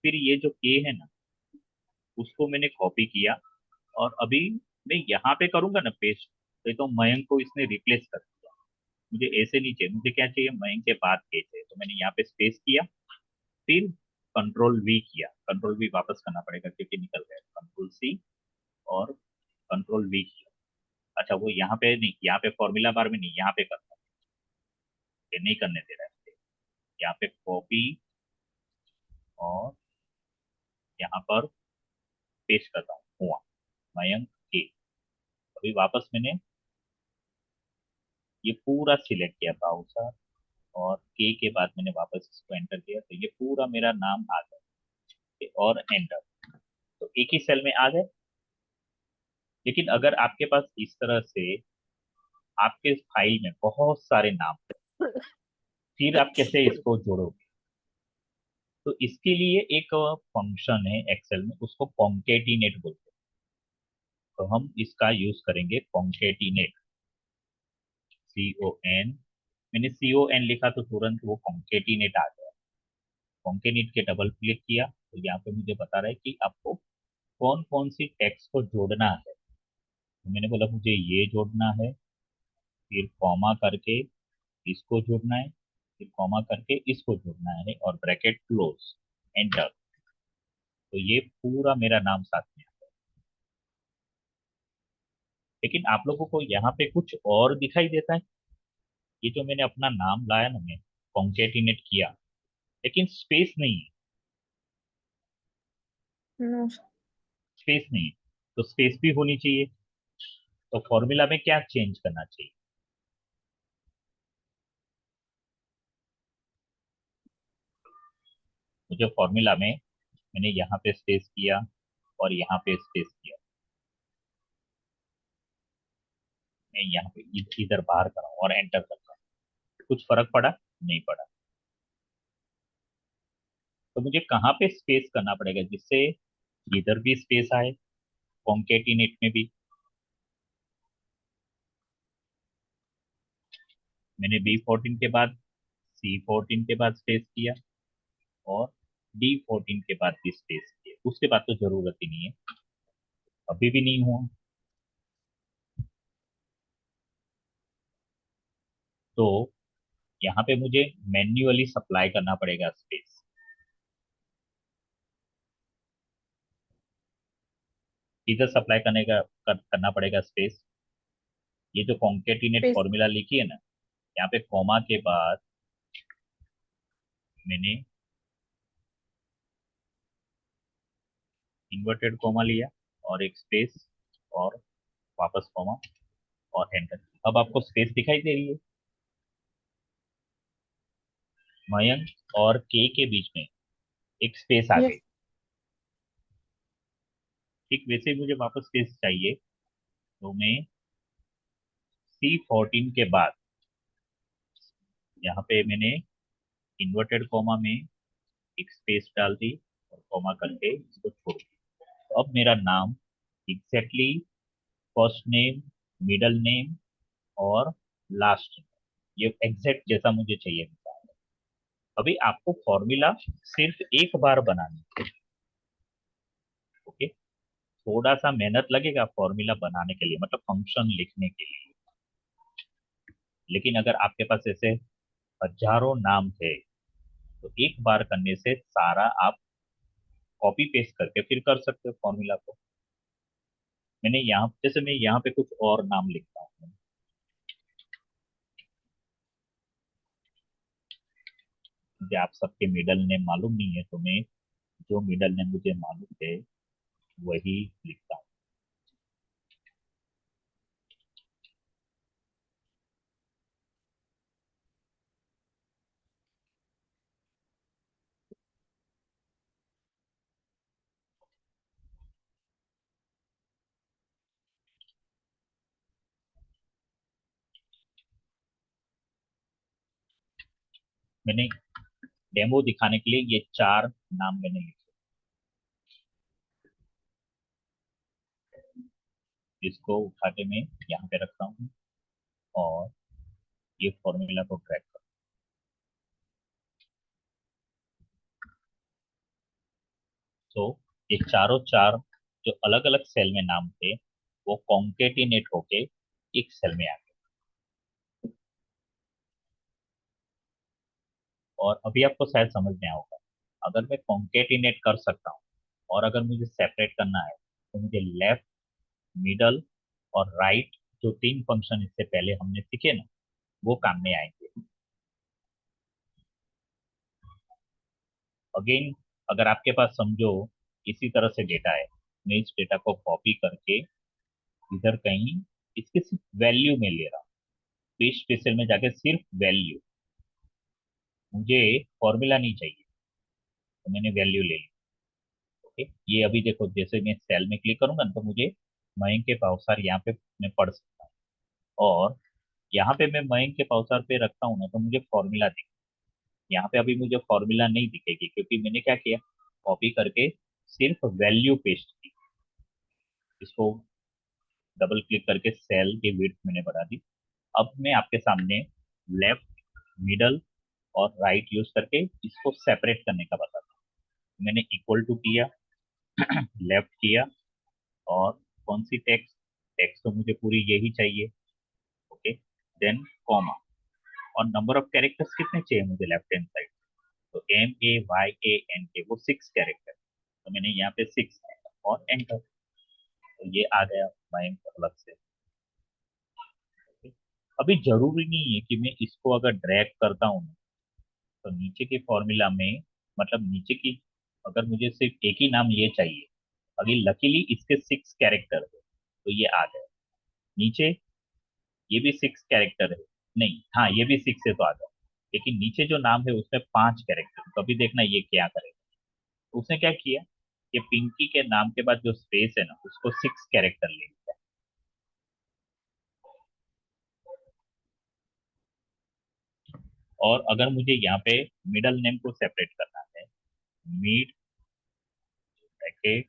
फिर ये जो के है ना उसको मैंने कॉपी किया, और अभी मैं यहाँ पे करूंगा ना पेस्ट, तो मयंक को इसने रिप्लेस कर दिया। मुझे ऐसे नहीं चाहिए, मुझे क्या चाहिए, मयंक के बाद के चाहिए, तो मैंने यहाँ पे स्पेस किया, फिर कंट्रोल वी किया। कंट्रोल वी वापस करना पड़ेगा क्योंकि निकल गया, कंट्रोल सी और कंट्रोल वी किया। अच्छा, वो यहाँ पे नहीं, यहाँ पे फॉर्मूला बार में नहीं, यहाँ पे करता हूँ, ये नहीं करने दे रहा है। यहाँ पे कॉपी और यहाँ पर पेस्ट करता हूँ, हुआ मयंक के। अभी वापस मैंने ये पूरा सिलेक्ट किया ब्राउजर, और के बाद मैंने वापस इसको एंटर किया, तो ये पूरा मेरा नाम आ गया, और एंटर, तो एक ही सेल में आ गए। लेकिन अगर आपके पास इस तरह से आपके फाइल में बहुत सारे नाम हैं, फिर आप कैसे इसको जोड़ोगे, तो इसके लिए एक फंक्शन है एक्सेल में, उसको कॉन्केटिनेट बोलते हैं। तो हम इसका यूज करेंगे, कॉन्केटिनेट, CON। मैंने CON लिखा तो तुरंत वो कॉन्केटिनेट आ गया। कॉन्केटिनेट के डबल क्लिक किया तो यहाँ पे मुझे बता रहा है कि आपको कौन कौन सी टेक्स्ट को जोड़ना है। तो मैंने बोला मुझे ये जोड़ना है, फिर कॉमा करके इसको जोड़ना है, फिर कॉमा करके इसको जोड़ना है, और ब्रैकेट क्लोज, एंटर। तो ये पूरा मेरा नाम साथ में आता है। लेकिन आप लोगों को यहाँ पे कुछ और दिखाई देता है। ये जो मैंने अपना नाम लाया ना, मैं कॉन्केटिनेट किया, लेकिन स्पेस नहीं है, नो स्पेस नहीं है। तो स्पेस भी होनी चाहिए। तो फॉर्मूला में क्या चेंज करना चाहिए? मुझे फॉर्मूला में मैंने यहाँ पे स्पेस किया और यहाँ पे स्पेस किया, मैं यहाँ पे इधर बाहर कर रहा हूँ और एंटर करता हूँ, कुछ फर्क पड़ा? नहीं पड़ा। तो मुझे कहाँ पे स्पेस करना पड़ेगा जिससे इधर भी स्पेस आए, कॉन्केटिनेट में भी? मैंने B14 के बाद C14 के बाद स्पेस किया और D14 के बाद भी स्पेस किया, उसके बाद तो जरूरत ही नहीं है, अभी भी नहीं हुआ। तो यहाँ पे मुझे मैन्युअली सप्लाई करना पड़ेगा स्पेस। इधर सप्लाई करना पड़ेगा स्पेस। ये जो कॉन्केटिनेट स्पेस फॉर्मूला लिखी है ना, यहाँ पे कॉमा के बाद मैंने इन्वर्टेड कॉमा लिया और एक स्पेस और वापस कॉमा और एंटर। अब आपको स्पेस दिखाई दे रही है? मयंक और के बीच में एक स्पेस आ गई। यस ठीक वैसे ही मुझे वापस स्पेस चाहिए, तो मैं C14 के बाद यहाँ पे मैंने इन्वर्टेड कॉमा में एक स्पेस डाल दी और कॉमा करके इसको छोड़ दिया। तो अब मेरा नाम exactly first name, middle name और लास्ट, ये एग्जैक्ट जैसा मुझे चाहिए था। अभी आपको फॉर्मूला सिर्फ एक बार बनानी है, ओके? थोड़ा सा मेहनत लगेगा फॉर्मूला बनाने के लिए, मतलब फंक्शन लिखने के लिए। लेकिन अगर आपके पास ऐसे हजारों नाम है तो एक बार करने से सारा आप कॉपी पेस्ट करके फिर कर सकते हो फॉर्मूला को। मैंने यहाँ जैसे मैं यहाँ पे कुछ और नाम लिखता हूँ, मुझे आप सबके मिडल नेम मालूम नहीं है, तो मैं जो मिडल नेम मुझे मालूम है वही लिखता हूँ। मैंने डेमो दिखाने के लिए ये 4 नाम मैंने लिखे, इसको उठा के मैं यहाँ पे रखता हूँ और ये फॉर्मूला को ड्रैग करता हूँ। तो ये चारों चार जो अलग अलग सेल में नाम थे वो कॉन्केटिनेट होके एक सेल में आ गए। और अभी आपको शायद समझ में होगा, अगर मैं कॉन्केटिनेट कर सकता हूँ और अगर मुझे सेपरेट करना है तो मुझे लेफ्ट, मिडल और राइट, जो 3 फंक्शन इससे पहले हमने सीखे ना, वो काम में आएंगे। अगेन अगर आपके पास समझो इसी तरह से डेटा है, मैं इस डेटा को कॉपी करके इधर कहीं इसके सिर्फ वैल्यू में ले रहा हूँ, पेज स्पेशल में जाके सिर्फ वैल्यू, मुझे फॉर्मूला नहीं चाहिए, तो मैंने वैल्यू ले ली। ओके, ये अभी देखो जैसे मैं सेल में क्लिक करूंगा ना, तो मुझे मयंक के पावसार यहाँ पे मैं पढ़ सकता हूँ, और यहाँ पे मैं मयंक के पावसार पे रखता हूँ ना तो मुझे फॉर्मूला दिखे। यहाँ पे अभी मुझे फॉर्मूला नहीं दिखेगी क्योंकि मैंने क्या किया, कॉपी करके सिर्फ वैल्यू पेस्ट की। इसको डबल क्लिक करके सेल की विड्थ मैंने बढ़ा दी। अब मैं आपके सामने लेफ्ट, मिडल और राइट यूज करके इसको सेपरेट करने का बताता हूँ। मैंने इक्वल टू किया, लेफ्ट किया, और कौन सी टेक्स्ट, टेक्स्ट तो मुझे पूरी यही चाहिए, ओके, देन कॉमा, और नंबर ऑफ कैरेक्टर्स कितने चाहिए मुझे लेफ्ट हैंड साइड, तो MAYANK वो 6 कैरेक्टर, तो मैंने यहाँ पे 6 और एंटर, तो ये आ गया मयंक अलग से। अभी जरूरी नहीं है कि मैं इसको अगर ड्रैग करता हूँ तो नीचे के फॉर्मूला में, मतलब नीचे की, अगर मुझे सिर्फ एक ही नाम ये चाहिए, अभी लकीली इसके 6 कैरेक्टर है तो ये आ गया। नीचे ये भी 6 कैरेक्टर है, नहीं हाँ ये भी 6 है तो आ गया, लेकिन नीचे जो नाम है उसमें 5 कैरेक्टर। तो अभी देखना ये क्या करेगा। तो उसने क्या किया, कि पिंकी के नाम के बाद जो स्पेस है ना उसको 6 कैरेक्टर ले लिया। और अगर मुझे यहाँ पे मिडल नेम को सेपरेट करना है, मिड ब्रैकेट,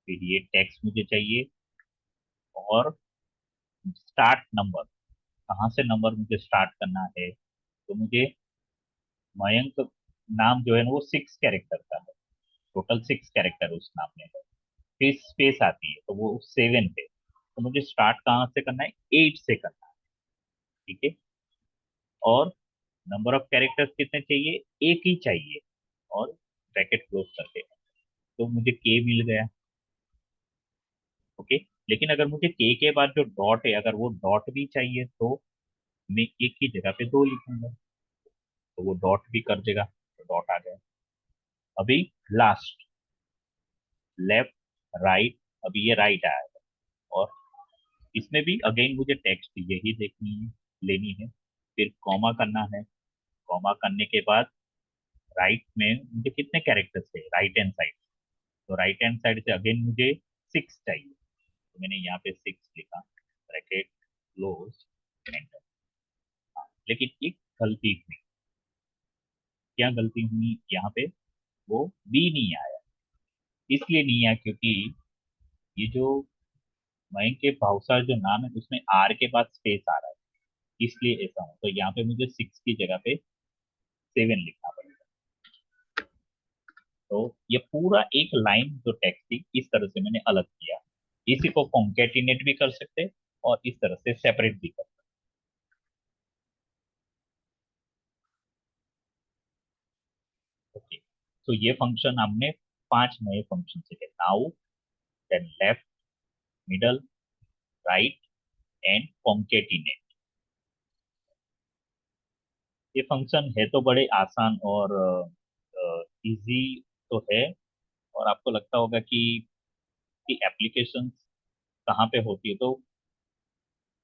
फिर ये टेक्स्ट मुझे चाहिए, और स्टार्ट नंबर, कहाँ से नंबर मुझे स्टार्ट करना है, तो मुझे मयंक नाम जो है ना वो 6 कैरेक्टर का है, टोटल 6 कैरेक्टर उस नाम में है। फिर स्पेस आती है तो वो 7 है, तो मुझे स्टार्ट कहाँ से करना है, 8 से करना है। ठीक है, और नंबर ऑफ कैरेक्टर्स कितने चाहिए, एक ही चाहिए, और ब्रैकेट क्लोज करते हैं, तो मुझे के मिल गया। ओके, लेकिन अगर मुझे के बाद जो डॉट है अगर वो डॉट भी चाहिए तो मैं एक ही जगह पे 2 लिखूंगा, तो वो डॉट भी कर देगा, तो डॉट आ गया। अभी लास्ट, लेफ्ट राइट, अभी ये राइट आया है, और इसमें भी अगेन मुझे टेक्स्ट यही देखनी है, लेनी है, फिर कॉमा करना है। कॉमा करने के बाद राइट में मुझे कितने कैरेक्टर्स है, राइट हैंड साइड, तो राइट हैंड साइड से अगेन मुझे 6 चाहिए, तो मैंने यहाँ पे 6 लिखा, ब्रैकेट क्लोज, एंटर। लेकिन एक गलती हुई, क्या गलती हुई यहाँ पे, वो बी नहीं आया। इसलिए नहीं आया क्योंकि ये जो मयंक के भावसार जो नाम है उसमें आर के बाद स्पेस आ रहा है, इसलिए ऐसा हो। तो यहाँ पे मुझे 6 की जगह पे 7 लिखना पड़ेगा। तो ये पूरा एक लाइन जो टेक्स्ट थी इस तरह से मैंने अलग किया। इसी को कॉन्केटिनेट भी कर सकते हैं और इस तरह से सेपरेट भी कर सकते हैं। ओके, तो ये फंक्शन हमने 5 नए फंक्शन सीखे, now, then left, middle, right and concatenate. ये फंक्शन है तो बड़े आसान और इजी तो है, और आपको लगता होगा कि एप्लीकेशन कहाँ पे होती है। तो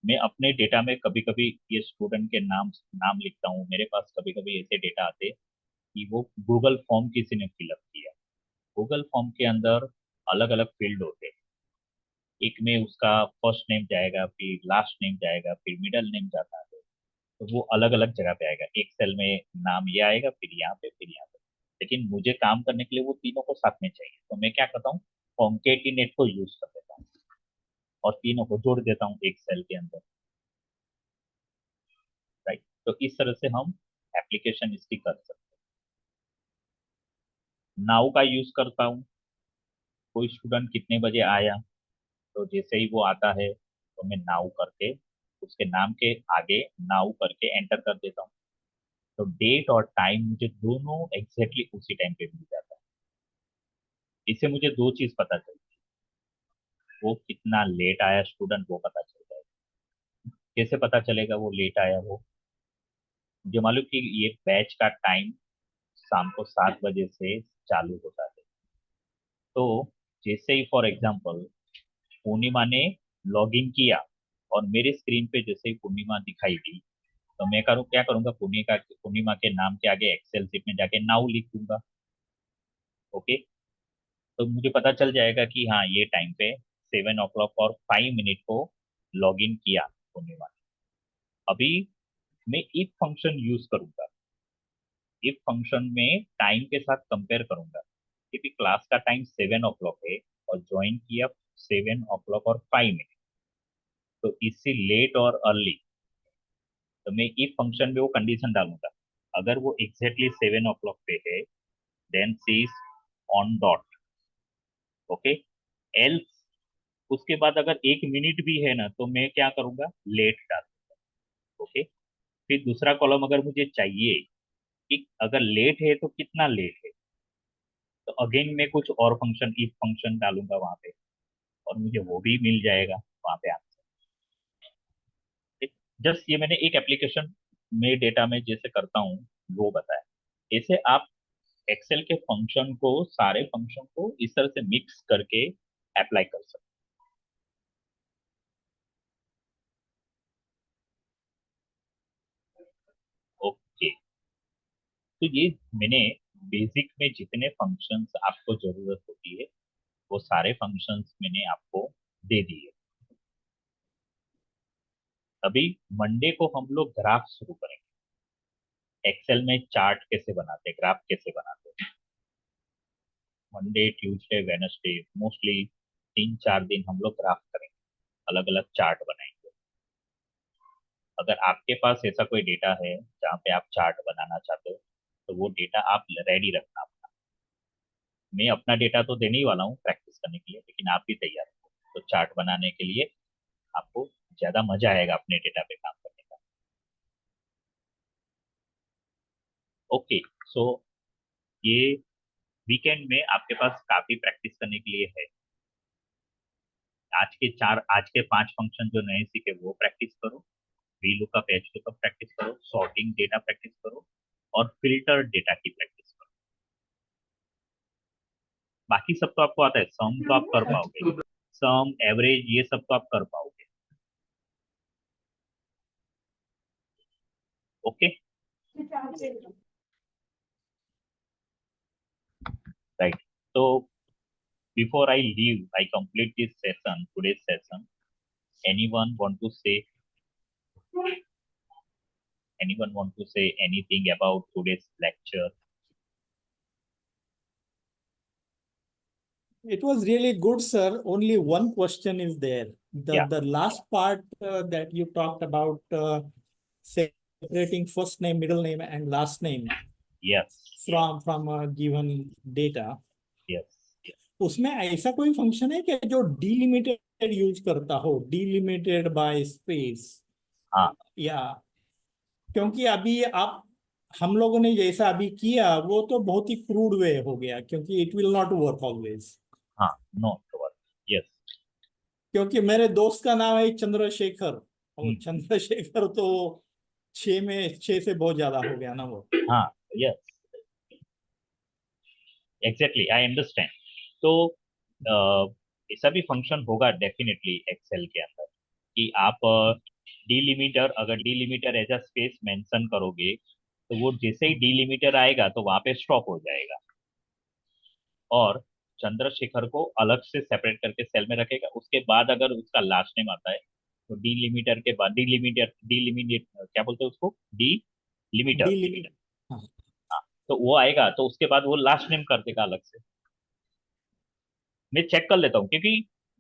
मैं अपने डेटा में कभी कभी ये स्टूडेंट के नाम नाम लिखता हूँ, मेरे पास कभी कभी ऐसे डेटा आते हैं कि वो गूगल फॉर्म किसी ने फिलअप किया। गूगल फॉर्म के अंदर अलग अलग फील्ड होते हैं, एक में उसका फर्स्ट नेम जाएगा, फिर लास्ट नेम जाएगा, फिर मिडल नेम जाता है, तो वो अलग अलग जगह पे आएगा। एक सेल में नाम ये आएगा, फिर यहाँ पे, फिर यहाँ पे। लेकिन मुझे काम करने के लिए वो तीनों को साथ में चाहिए, तो मैं क्या करता हूँ, कॉन्केटिनेट को यूज कर देता हूँ और तीनों को जोड़ देता हूँ एक सेल के अंदर। राइट, तो इस तरह से हम एप्लीकेशन इसकी कर सकते हैं। नाउ का यूज करता हूँ, कोई स्टूडेंट कितने बजे आया, तो जैसे ही वो आता है तो मैं नाउ करके उसके नाम के आगे नाउ करके एंटर कर देता हूँ, तो डेट और टाइम मुझे दोनों एग्जैक्टली उसी टाइम पे मिल जाता है। इससे मुझे दो चीज पता चलती है, वो कितना लेट आया स्टूडेंट वो पता चल जाएगा। कैसे पता चलेगा वो लेट आया, वो मुझे मालूम कि ये बैच का टाइम शाम को 7 बजे से चालू होता है। तो जैसे ही फॉर एग्जांपल पूर्णिमा ने लॉग इन किया और मेरे स्क्रीन पे जैसे ही पूर्णिमा दिखाई दी, तो मैं क्या करूंगा, पूर्णिमा के नाम के आगे एक्सेल सीट में जाके नाउ लिख दूंगा। ओके, तो मुझे पता चल जाएगा कि हाँ ये टाइम पे 7 o'clock और 5 मिनट को लॉग इन किया पूर्णिमा ने। अभी मैं इफ फंक्शन यूज करूंगा, इफ फंक्शन में टाइम के साथ कंपेयर करूंगा, क्योंकि क्लास का टाइम 7 o'clock है और ज्वाइन किया 7 o'clock और 5 मिनट, तो इससे लेट और अर्ली, तो मैं इफ फंक्शन में वो कंडीशन डालूंगा, अगर वो एग्जैक्टली 7 o'clock पे है then C is on dot. Okay, else उसके बाद अगर 1 मिनट भी है ना तो मैं क्या करूंगा, लेट डालूंगा। ओके, फिर दूसरा कॉलम अगर मुझे चाहिए कि अगर लेट है तो कितना लेट है, तो अगेन मैं कुछ और फंक्शन इफ फंक्शन डालूंगा वहां पे और मुझे वो भी मिल जाएगा वहां पे आंसर। जस्ट ये मैंने एक एप्लीकेशन में डेटा में जैसे करता हूँ वो बताया। ऐसे आप एक्सेल के फंक्शन को सारे फंक्शन को इस तरह से मिक्स करके अप्लाई कर सकते हो। ओके, तो ये मैंने बेसिक में जितने फंक्शंस आपको जरूरत होती है वो सारे फंक्शंस मैंने आपको दे दिए। अभी मंडे को हम लोग ग्राफ शुरू करेंगे। एक्सेल में चार्ट कैसे बनाते हैं, ग्राफ कैसे बनाते हैं। मंडे, ट्यूसडे, वेडनेसडे, मोस्टली 3-4 दिन हम लोग ग्राफ करेंगे, अलग अलग चार्ट बनाएंगे। अगर आपके पास ऐसा कोई डेटा है जहाँ पे आप चार्ट बनाना चाहते हो तो वो डेटा आप रेडी रखना अपना। मैं अपना डेटा तो देने ही वाला हूँ प्रैक्टिस करने के लिए, लेकिन आप भी तैयार हो तो चार्ट बनाने के लिए आपको ज्यादा मजा आएगा अपने डेटा पे काम करने का। ओके, सो ये वीकेंड में आपके पास काफी प्रैक्टिस करने के लिए है। आज के 5 फंक्शन जो नए सीखे वो प्रैक्टिस करो, V lookup, H lookup practice करो, सॉर्टिंग डेटा प्रैक्टिस करो और फिल्टर डेटा की प्रैक्टिस करो। बाकी सब तो आपको आता है, सम तो आप कर पाओगे, सम, एवरेज, ये सब तो आप कर पाओगे। Okay, right. तो before I leave, I complete this session, today's session, anyone want to say anything about today's lecture? It was really good, sir. Only one question is there. Yeah. The last part that you talked about separating first name, middle name, and last name Yes. from a given data. Yes. उसमें ऐसा कोई function है क्या जो delimited use करता हो, delimited bye space? हाँ, या क्योंकि अभी आप हम लोगों ने जैसा अभी किया वो तो बहुत ही क्रूड वे हो गया, क्योंकि it will not work always. हाँ, नो वर्क। यस, क्योंकि मेरे दोस्त का नाम है चंद्रशेखर, और हम्म, चंद्रशेखर तो 6 से बहुत ज्यादा हो गया ना वो। हाँ, यस, एग्जैक्टली, आई अंडरस्टैंड। तो ऐसा भी फंक्शन होगा डेफिनेटली एक्सेल के अंदर कि आप डिलिमिटर, अगर delimiter as a space mention करोगे तो वो जैसे ही डिलिमिटर आएगा तो वहां पे स्टॉप हो जाएगा और चंद्रशेखर को अलग से सेपरेट करके सेल में रखेगा। उसके बाद अगर उसका लास्ट नेम आता है तो डिलिमिटर के बाद डिलिमिट क्या बोलते हैं उसको, डिलिमिटर। डिलिमिट, हाँ। हाँ, तो वो आएगा तो उसके बाद वो लास्ट नेम कर देगा अलग से। मैं चेक कर लेता हूँ क्योंकि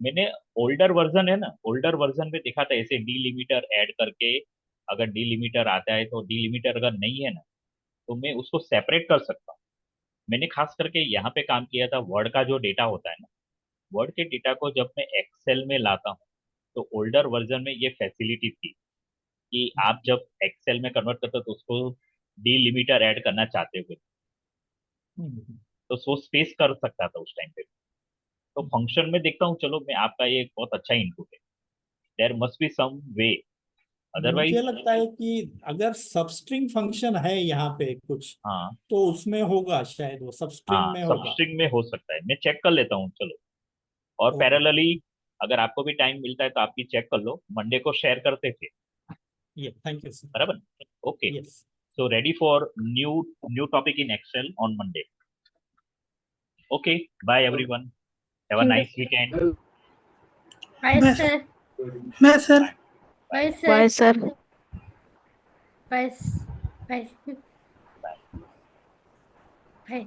मैंने ओल्डर वर्जन है ना, ओल्डर वर्जन में देखा था ऐसे डिलिमिटर ऐड करके। अगर डिलिमिटर आता है तो डिलिमिटर अगर नहीं है ना तो मैं उसको सेपरेट कर सकता हूँ। मैंने खास करके यहाँ पे काम किया था, वर्ड का जो डेटा होता है ना, वर्ड के डेटा को जब मैं एक्सेल में लाता हूँ तो ओल्डर वर्जन में ये फैसिलिटी थी कि आप जब एक्सेल में कन्वर्ट करते हो तो उसको डिलिमिटर ऐड करना चाहते हो तो सो स्पेस कर सकता था उस टाइम पे। तो फंक्शन में देखता हूँ, चलो मैं आपका ये बहुत अच्छा इनपुट है, देयर मस्ट बी सम वे, मुझे अदरवाइज। लगता है कि अगर सबस्ट्रिंग फंक्शन है यहाँ पे कुछ, हाँ, तो उसमें होगा, शायद वो सबस्ट्रिंग हाँ, में सब होगा। स्ट्रिंग में हो सकता है, मैं चेक कर लेता हूँ चलो। और ओके, पैरेलली अगर आपको भी टाइम मिलता है तो आप भी चेक कर लो, मंडे को शेयर करते थे, ये थैंक यू सर। बराबर। Okay, yes, so ready for new topic in Excel on Monday. Okay, bye everyone, have a nice weekend. Bye, Bye, sir. Bye, sir. Bye, sir. Bye, sir. Bye. Bye. Bye. Bye.